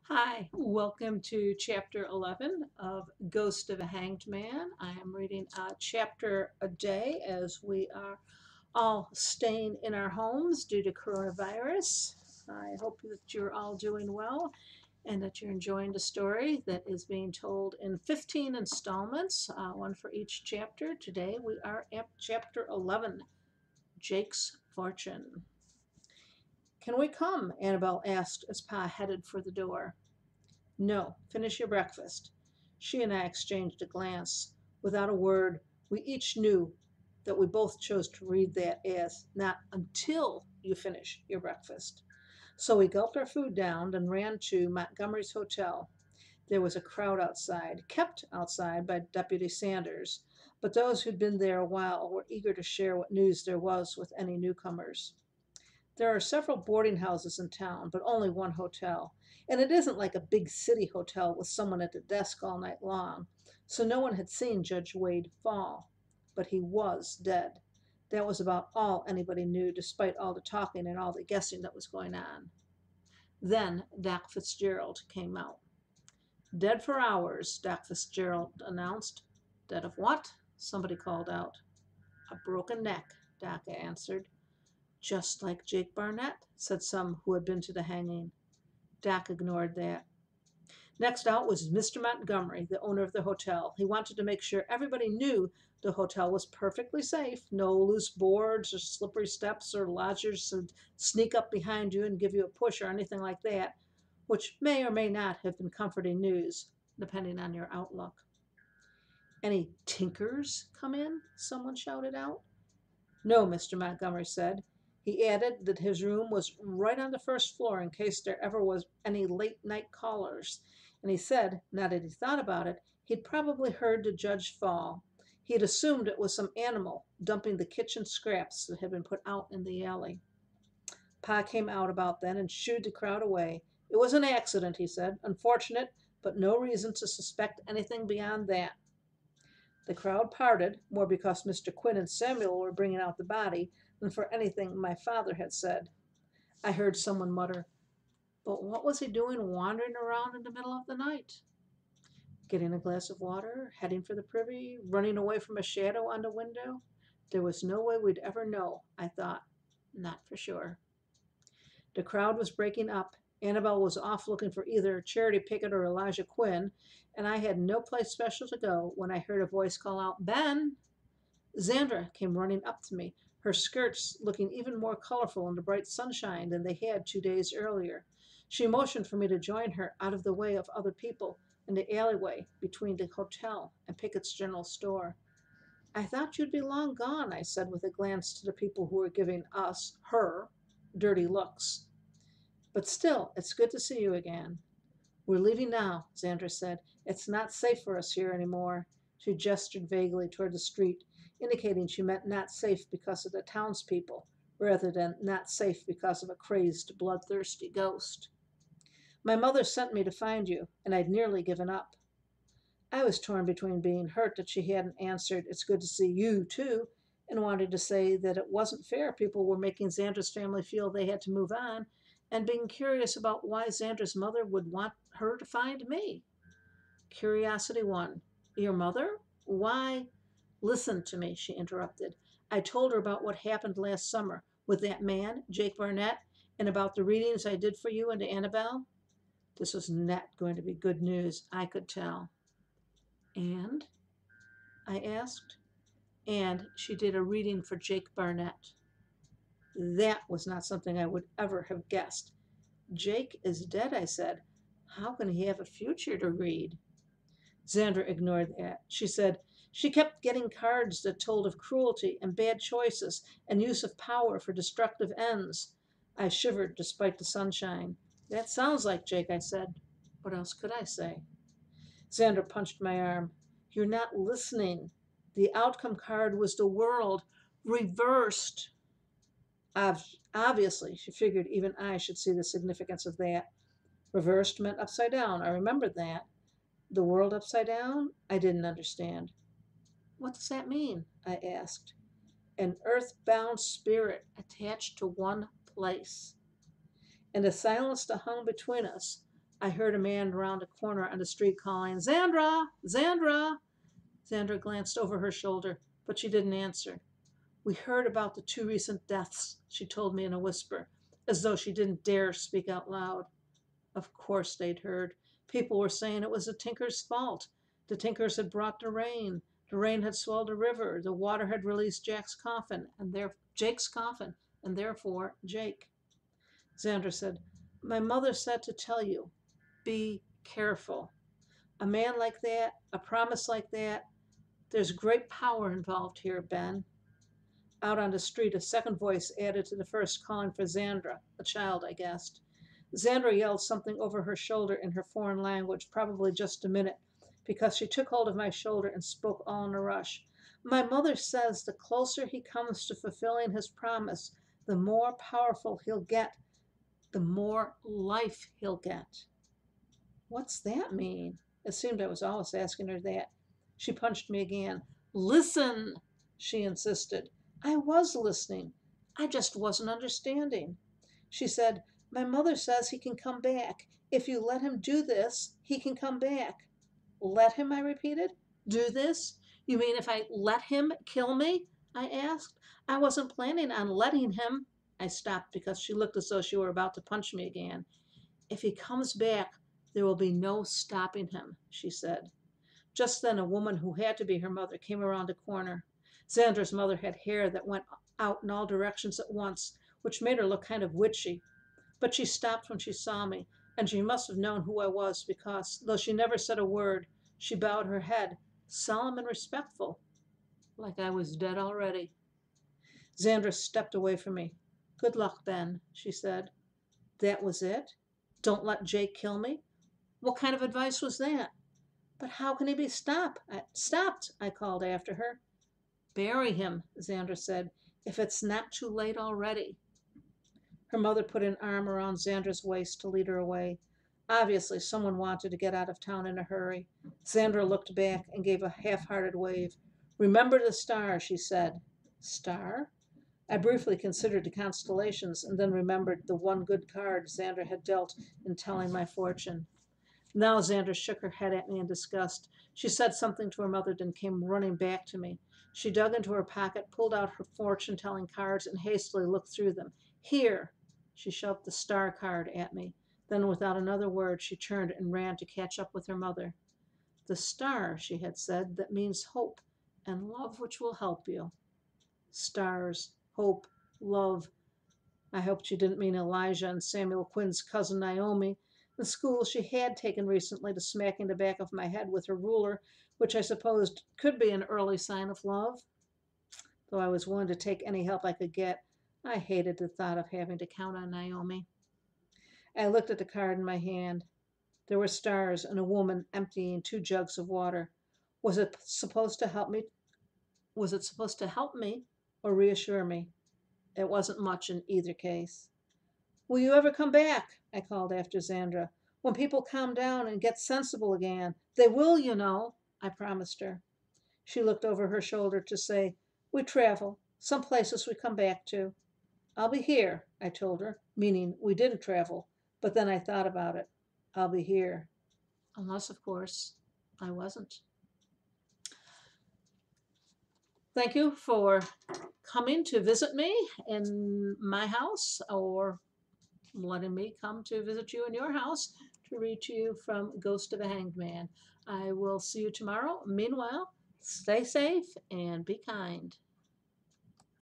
Hi, welcome to chapter 11 of Ghost of a Hanged Man. I am reading a chapter a day as we are all staying in our homes due to coronavirus. I hope that you're all doing well and that you're enjoying the story that is being told in 15 installments, one for each chapter. Today we are at chapter 11, Jake's Fortune. Can we come? Annabelle asked as Pa headed for the door. No, finish your breakfast. She and I exchanged a glance. Without a word, we each knew that we both chose to read that as not until you finish your breakfast. So we gulped our food down and ran to Montgomery's hotel. There was a crowd outside, kept outside by Deputy Sanders, but those who'd been there a while were eager to share what news there was with any newcomers. There are several boarding houses in town, but only one hotel. And it isn't like a big city hotel with someone at the desk all night long. So no one had seen Judge Wade fall. But he was dead. That was about all anybody knew, despite all the talking and all the guessing that was going on. Then Doc Fitzgerald came out. Dead for hours, Doc Fitzgerald announced. Dead of what? Somebody called out. A broken neck, Doc answered. Just like Jake Barnett, said some who had been to the hanging. Doc ignored that. Next out was Mr. Montgomery, the owner of the hotel. He wanted to make sure everybody knew the hotel was perfectly safe. No loose boards or slippery steps or lodgers would sneak up behind you and give you a push or anything like that, which may or may not have been comforting news, depending on your outlook. Any tinkers come in? Someone shouted out. No, Mr. Montgomery said. He added that his room was right on the first floor in case there ever was any late night callers. And he said, now that he thought about it, he'd probably heard the judge fall. He had assumed it was some animal dumping the kitchen scraps that had been put out in the alley. Pa came out about then and shooed the crowd away. It was an accident, he said. Unfortunate, but no reason to suspect anything beyond that. The crowd parted, more because Mr. Quinn and Samuel were bringing out the body than for anything my father had said. I heard someone mutter, but what was he doing wandering around in the middle of the night? Getting a glass of water, heading for the privy, running away from a shadow on the window? There was no way we'd ever know, I thought. Not for sure. The crowd was breaking up. Annabelle was off looking for either Charity Pickett or Elijah Quinn, and I had no place special to go when I heard a voice call out, Ben! Xandra came running up to me, her skirts looking even more colorful in the bright sunshine than they had 2 days earlier. She motioned for me to join her out of the way of other people in the alleyway between the hotel and Pickett's general store. I thought you'd be long gone, I said with a glance to the people who were giving us, her, dirty looks. But still, it's good to see you again. We're leaving now, Xandra said. It's not safe for us here anymore. She gestured vaguely toward the street, indicating she meant not safe because of the townspeople, rather than not safe because of a crazed, bloodthirsty ghost. My mother sent me to find you, and I'd nearly given up. I was torn between being hurt that she hadn't answered, It's good to see you, too, and wanted to say that it wasn't fair people were making Xandra's family feel they had to move on, and being curious about why Xandra's mother would want her to find me. Curiosity won. Your mother? Why? Listen to me, she interrupted. I told her about what happened last summer with that man, Jake Barnett, and about the readings I did for you and Annabelle. This was not going to be good news, I could tell. And? I asked. And she did a reading for Jake Barnett. That was not something I would ever have guessed. Jake is dead, I said. How can he have a future to read? Xandra ignored that. She said, she kept getting cards that told of cruelty and bad choices and use of power for destructive ends. I shivered despite the sunshine. That sounds like Jake, I said. What else could I say? Xander punched my arm. You're not listening. The outcome card was the world reversed. Obviously, she figured even I should see the significance of that. Reversed meant upside down. I remembered that. The world upside down? I didn't understand. What does that mean? I asked. An earthbound spirit attached to one place. In the silence that hung between us, I heard a man round a corner on the street calling, "Zandra! Zandra!" Zandra glanced over her shoulder, but she didn't answer. "We heard about the 2 recent deaths," she told me in a whisper, as though she didn't dare speak out loud. Of course they'd heard. People were saying it was the Tinkers' fault. The Tinkers had brought the rain. The rain had swelled the river. The water had released Jake's coffin, and therefore Jake. Xander said, "My mother said to tell you, be careful. A man like that, a promise like that, there's great power involved here, Ben." Out on the street, a second voice added to the first, calling for Xandra, a child, I guessed. Xandra yelled something over her shoulder in her foreign language, probably just a minute, because she took hold of my shoulder and spoke all in a rush. "My mother says the closer he comes to fulfilling his promise, the more powerful he'll get, the more life he'll get." What's that mean? It seemed I was always asking her that. She punched me again. "Listen," she insisted. I was listening. I just wasn't understanding. She said, "My mother says he can come back. If you let him do this, he can come back." "Let him?" I repeated. "Do this? You mean if I let him kill me?" I asked. "I wasn't planning on letting him." I stopped because she looked as though she were about to punch me again. "If he comes back, there will be no stopping him," she said. Just then a woman who had to be her mother came around a corner. Xandra's mother had hair that went out in all directions at once, which made her look kind of witchy. But she stopped when she saw me, and she must have known who I was because, though she never said a word, she bowed her head, solemn and respectful, like I was dead already. Xandra stepped away from me. "Good luck, Ben," she said. That was it? Don't let Jake kill me? What kind of advice was that? "But how can he be stopped?" I called after her. "Bury him," Xandra said, "if it's not too late already." Her mother put an arm around Xandra's waist to lead her away. Obviously, someone wanted to get out of town in a hurry. Xandra looked back and gave a half-hearted wave. "Remember the star," she said. Star? I briefly considered the constellations and then remembered the one good card Xandra had dealt in telling my fortune. Now Xandra shook her head at me in disgust. She said something to her mother, then came running back to me. She dug into her pocket, pulled out her fortune-telling cards, and hastily looked through them. "Here!" She shoved the star card at me. Then, without another word, she turned and ran to catch up with her mother. "The star," she had said, "that means hope and love which will help you." Stars, hope, love. I hoped she didn't mean Elijah and Samuel Quinn's cousin Naomi. The school she had taken recently to smacking the back of my head with her ruler, which I supposed could be an early sign of love. Though I was willing to take any help I could get, I hated the thought of having to count on Naomi. I looked at the card in my hand. There were stars and a woman emptying 2 jugs of water. Was it supposed to help me? Was it supposed to help me or reassure me? It wasn't much in either case. "Will you ever come back?" I called after Xandra. "When people calm down and get sensible again. They will, you know," I promised her. She looked over her shoulder to say, "We travel. Some places we come back to." "I'll be here," I told her, meaning we didn't travel. But then I thought about it. I'll be here. Unless, of course, I wasn't. Thank you for coming to visit me in my house, or letting me come to visit you in your house to read to you from Ghost of a Hanged Man. I will see you tomorrow. Meanwhile, stay safe and be kind.